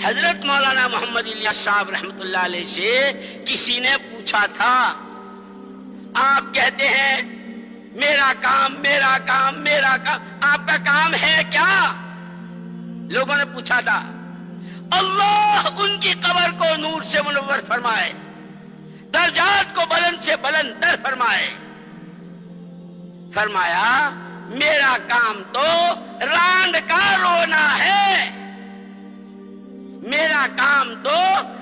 حضرت مولانا محمد الیاس صاحب رحمت اللہ علیہ سے کسی نے پوچھا تھا، آپ کہتے ہیں میرا کام میرا کام میرا کام، آپ کا کام ہے کیا؟ لوگوں نے پوچھا تھا۔ اللہ ان کی قبر کو نور سے منور فرمائے، درجات کو بلند سے بلند تر فرمائے۔ فرمایا میرا کام تو رانڈ کا رونا ہے، میرا کام تو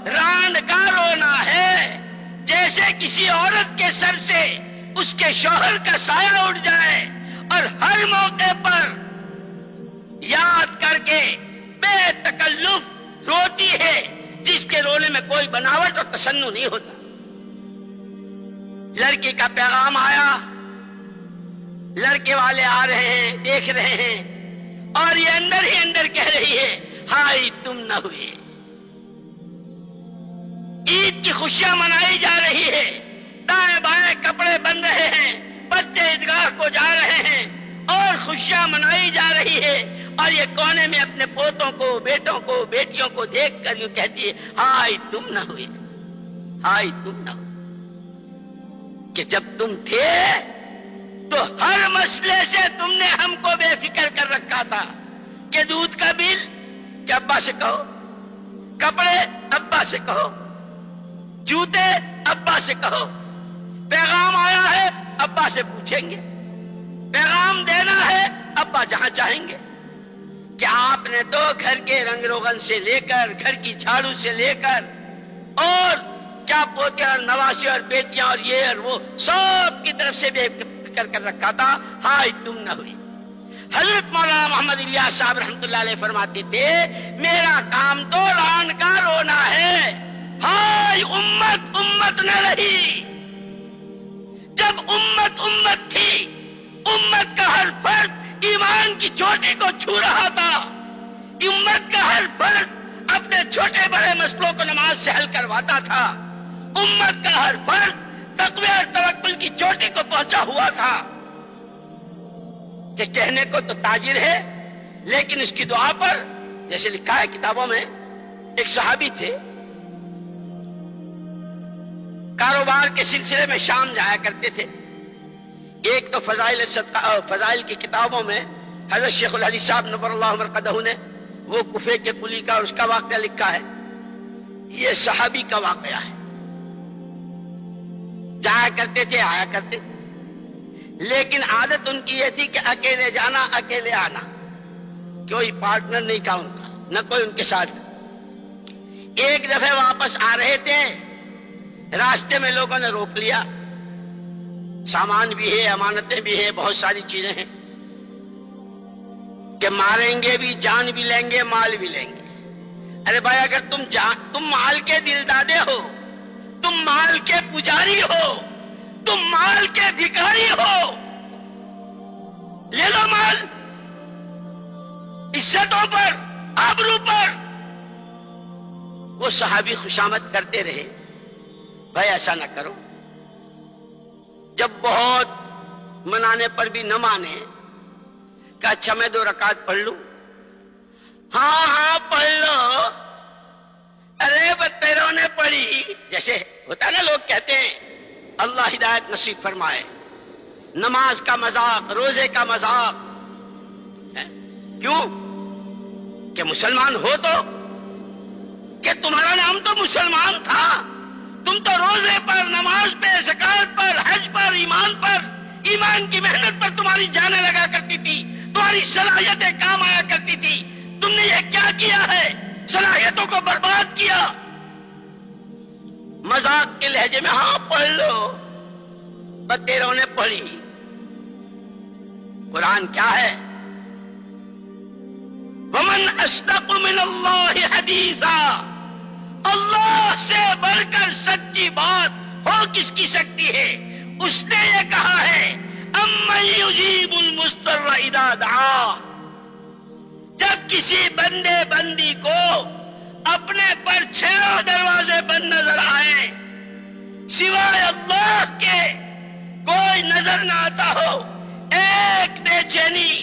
رانڈ کا رونا ہے۔ جیسے کسی عورت کے سر سے اس کے شوہر کا سایہ اٹھ جائے اور ہر موقع پر یاد کر کے بے تکلف روتی ہے، جس کے رونے میں کوئی بناوٹ اور تصنع نہیں ہوتا۔ لڑکی کا پیغام آیا، لڑکے والے آ رہے ہیں، دیکھ رہے ہیں، اور یہ اندر ہی اندر کہہ رہی ہے ہائے تم نہ ہوئے۔ عید کی خوشیاں منائی جا رہی ہے، دائیں بائیں کپڑے بن رہے ہیں، بچے عیدگاہ کو جا رہے ہیں اور خوشیاں منائی جا رہی ہے، اور یہ کونے میں اپنے پوتوں کو، بیٹوں کو، بیٹیوں کو دیکھ کر یوں کہتی ہے ہائے تم نہ ہوئے، ہائے تم نہ ہوئے۔ کہ جب تم تھے تو ہر مسئلے سے تم نے ہم کو بے فکر کر رکھا تھا، کہ دودھ کا بل کہ ابا سے کہو، کپڑے ابا سے کہو، جوتے ابا سے کہو، پیغام آیا ہے ابا سے پوچھیں گے، پیغام دینا ہے ابا جہاں چاہیں گے۔ کہ آپ نے تو گھر کے رنگ روغن سے لے کر، گھر کی جھاڑو سے لے کر، اور کیا پوتے اور نواسے اور بیٹیاں اور یہ اور وہ سب کی طرف سے بے فکر کر رکھا تھا، ہائے تم نہ ہوئی۔ حضرت مولانا محمد الیاس صاحب رحمت اللہ علیہ فرماتے تھے میرا کام تو ران کا رونا ہے، ہائے امت امت نہ رہی۔ جب امت امت تھی، امت کا ہر فرد ایمان کی چوٹی کو چھو رہا تھا، امت کا ہر فرد اپنے چھوٹے بڑے مسئلوں کو نماز سے حل کرواتا تھا، امت کا ہر فرد تقوی اور توکل کی چوٹی کو پہنچا ہوا تھا۔ کہ کہنے کو تو تاجر ہے، لیکن اس کی دعا پر جیسے لکھا ہے کتابوں میں، ایک صحابی تھے، کاروبار کے سلسلے میں شام جایا کرتے تھے۔ ایک تو فضائل کی کتابوں میں حضرت شیخ الحدیث صاحب نور اللہ مرقدہ نے وہ کفے کے قلی کا اور اس کا واقعہ لکھا ہے، یہ صحابی کا واقعہ ہے۔ جایا کرتے تھے، آیا کرتے، لیکن عادت ان کی یہ تھی کہ اکیلے جانا اکیلے آنا، کوئی پارٹنر نہیں تھا ان کا، نہ کوئی ان کے ساتھ۔ ایک دفعہ واپس آ رہے تھے، راستے میں لوگوں نے روک لیا، سامان بھی ہے، امانتیں بھی ہے، بہت ساری چیزیں ہیں، کہ ماریں گے بھی، جان بھی لیں گے، مال بھی لیں گے۔ ارے بھائی اگر تم مال کے دل دادے ہو، تم مال کے پجاری ہو، تم مال کے بھکاری ہو، لے لو مال، عزتوں پر، آبرو پر۔ وہ صحابی خوشامد کرتے رہے، بھائی ایسا نہ کرو۔ جب بہت منانے پر بھی نہ مانے کہ اچھا میں 2 رکعت پڑھ لوں، ہاں ہاں پڑھ لو۔ ارے بتیروں نے پڑھی، جیسے ہوتا ہے نا، لوگ کہتے ہیں اللہ ہدایت نصیب فرمائے، نماز کا مذاق، روزے کا مذاق، کیوں؟ کہ مسلمان ہو تو، کہ تمہارا نام تو مسلمان تھا، تم تو روزے پر، نماز پہ، زکات پر، حج پر، ایمان پر، ایمان کی محنت پر تمہاری جانیں لگا کرتی تھی، تمہاری صلاحیتیں کام آیا کرتی تھی۔ تم نے یہ کیا کیا ہے؟ صلاحیتوں کو برباد کیا۔ مذاق کے لہجے میں ہاں پڑھ لو، بتیروں نے پڑھی۔ قرآن کیا ہے؟ وَمَنْ أَصْدَقُ مِنَ اللَّهِ حَدِيثًا، اللہ سے بڑھ کر سچی بات ہو کس کی سکتی ہے؟ اس نے یہ کہا ہے اَمَّن يُجِيبُ الْمُضْطَرَّ إِذَا دَعَاهُ، جب کسی بندے بندی کو اپنے پر 6 دروازے بند نظر آئے، سوائے اللہ کے کوئی نظر نہ آتا ہو، ایک بے چینی،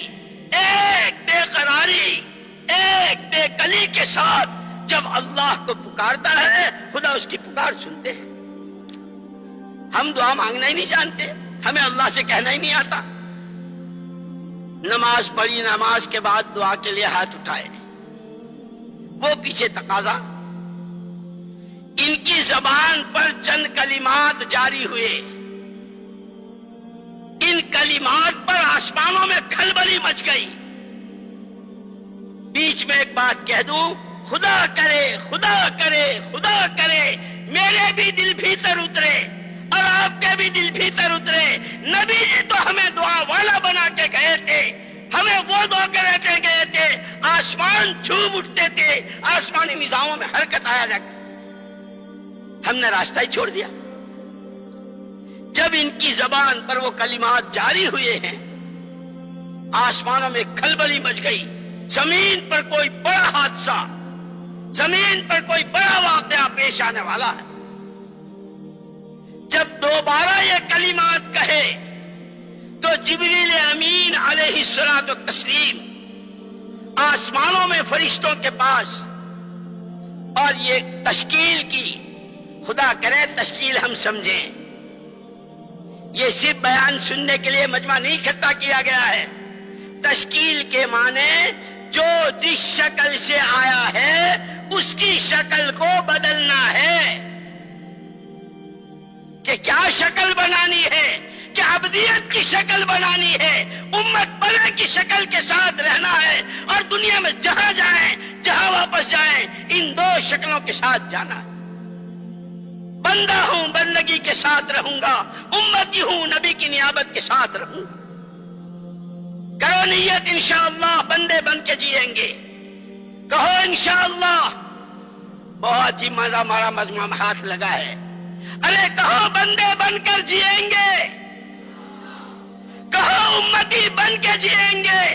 ایک بے قراری، ایک بے کلی کے ساتھ جب اللہ کو پکارتا ہے خدا اس کی پکار سنتے ہیں۔ ہم دعا مانگنا ہی نہیں جانتے، ہمیں اللہ سے کہنا ہی نہیں آتا۔ نماز پڑھی، نماز کے بعد دعا کے لیے ہاتھ اٹھائے، وہ پیچھے تقاضا۔ ان کی زبان پر چند کلمات جاری ہوئے، ان کلمات پر آسمانوں میں کھلبلی مچ گئی۔ بیچ میں ایک بات کہہ دوں، خدا کرے خدا کرے خدا کرے میرے بھی دل بھیتر اترے اور آپ کے بھی دل بھیتر اترے۔ نبی جی تو ہمیں دعا والا بنا کے گئے تھے، ہمیں وہ دعا کرے کے گئے تھے، آسمان جھوم اٹھتے تھے، آسمانی نظاموں میں حرکت آیا جاتی، ہم نے راستہ ہی چھوڑ دیا۔ جب ان کی زبان پر وہ کلمات جاری ہوئے ہیں، آسمانوں میں کھلبلی مچ گئی، زمین پر کوئی بڑا حادثہ، زمین پر کوئی بڑا واقعہ پیش آنے والا ہے۔ جب دوبارہ یہ کلمات کہے تو جبریل امین علیہ الصلوۃ والتسلیم آسمانوں میں فرشتوں کے پاس، اور یہ تشکیل کی، خدا کرے تشکیل ہم سمجھیں، یہ صرف بیان سننے کے لیے مجمع نہیں اکٹھا کیا گیا ہے۔ تشکیل کے معنی جو جس شکل سے آیا ہے اس کی شکل کو بدلنا ہے۔ کہ کیا شکل بنانی ہے؟ کہ عبدیت کی شکل بنانی ہے، امت بنے کی شکل کے ساتھ رہنا ہے، اور دنیا میں جہاں جائیں، جہاں واپس جائیں، ان دو شکلوں کے ساتھ جانا ہے۔ بندہ ہوں، بندگی کے ساتھ رہوں گا، امتی ہوں، نبی کی نیابت کے ساتھ رہوں گا۔ کرو نیت انشاءاللہ بندے بن کے جیئیں گے، کہو انشاءاللہ۔ بہت ہی مزہ ہمارا مجمع میں ہاتھ لگا ہے، ارے کہو بندے بن کر جیئیں گے، کہو امتی بن کے جیئیں گے،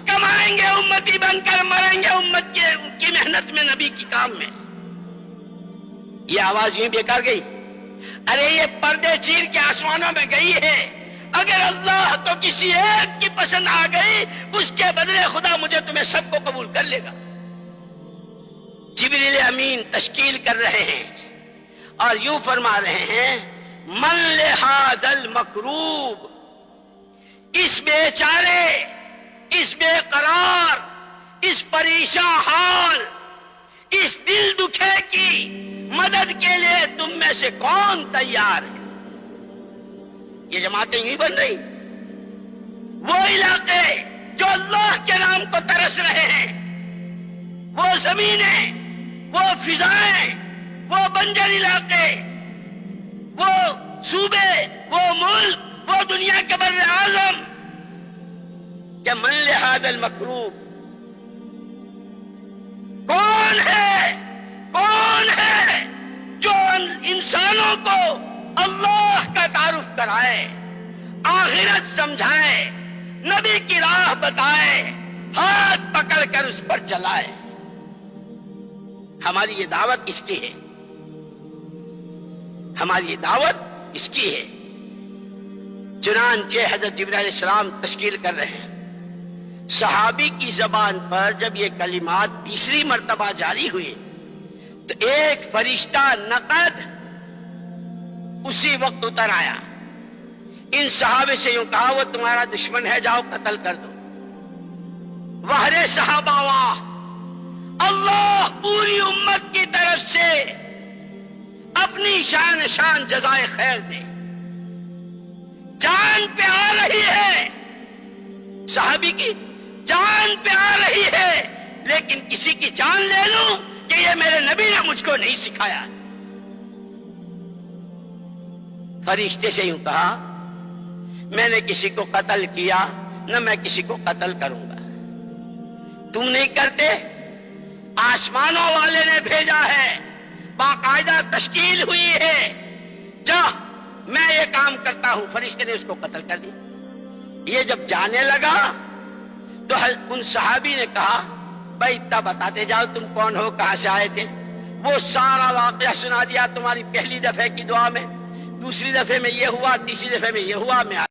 کمائیں گے امتی بن کر، مریں گے امت کی محنت میں، نبی کی کام میں۔ یہ آواز یوں بیکار گئی؟ ارے یہ پردے چیر کے آسمانوں میں گئی ہے۔ اگر اللہ تو کسی ایک کی پسند آ گئی، اس کے بدلے خدا مجھے تمہیں سب کو قبول کر لے گا۔ جبریل امین تشکیل کر رہے ہیں اور یوں فرما رہے ہیں، من لہذا المکروب، اس بیچارے، اس بے قرار، اس پریشان حال، اس دل دکھے کی مدد کے لیے تم میں سے کون تیار ہے؟ یہ جماعتیں یوں بن رہی، وہ علاقے جو اللہ کے نام کو ترس رہے ہیں، وہ زمینیں، وہ فضائیں، وہ بنجر علاقے، وہ صوبے، وہ ملک، وہ دنیا کے بر اعظم، کہ من لہذا المکروب، کون ہے، کون ہے جو انسانوں کو اللہ کا تعارف کرائے، آخرت سمجھائے، نبی کی راہ بتائے، ہاتھ پکڑ کر اس پر چلائے۔ ہماری یہ دعوت اس کی ہے، ہماری یہ دعوت اس کی ہے۔ چنانچہ حضرت جبرائیل علیہ السلام تشکیل کر رہے ہیں، صحابی کی زبان پر جب یہ کلمات تیسری مرتبہ جاری ہوئے تو ایک فرشتہ نقد اسی وقت اتر آیا، ان صحابے سے یوں کہا، وہ تمہارا دشمن ہے، جاؤ قتل کر دو۔ وہرے صحابہ واہ، اللہ پوری امت کی طرف سے اپنی شان جزائے خیر دے۔ جان پہ آ رہی ہے، صحابی کی جان پہ آ رہی ہے، لیکن کسی کی جان لے لوں کہ یہ میرے نبی نے مجھ کو نہیں سکھایا۔ فرشتے سے یوں کہا، میں نے کسی کو قتل کیا، نہ میں کسی کو قتل کروں گا۔ تم نہیں کرتے، آسمانوں والے نے بھیجا ہے، باقاعدہ تشکیل ہوئی ہے، جا میں یہ کام کرتا ہوں۔ فرشتے نے اس کو قتل کر دیا۔ یہ جب جانے لگا تو ان صحابی نے کہا، بھائی اتنا بتاتے جاؤ تم کون ہو، کہاں سے آئے تھے۔ وہ سارا واقعہ سنا دیا، تمہاری پہلی دفعہ کی دعا میں، دوسری دفعہ میں یہ ہوا، تیسری دفعہ میں یہ ہوا، میں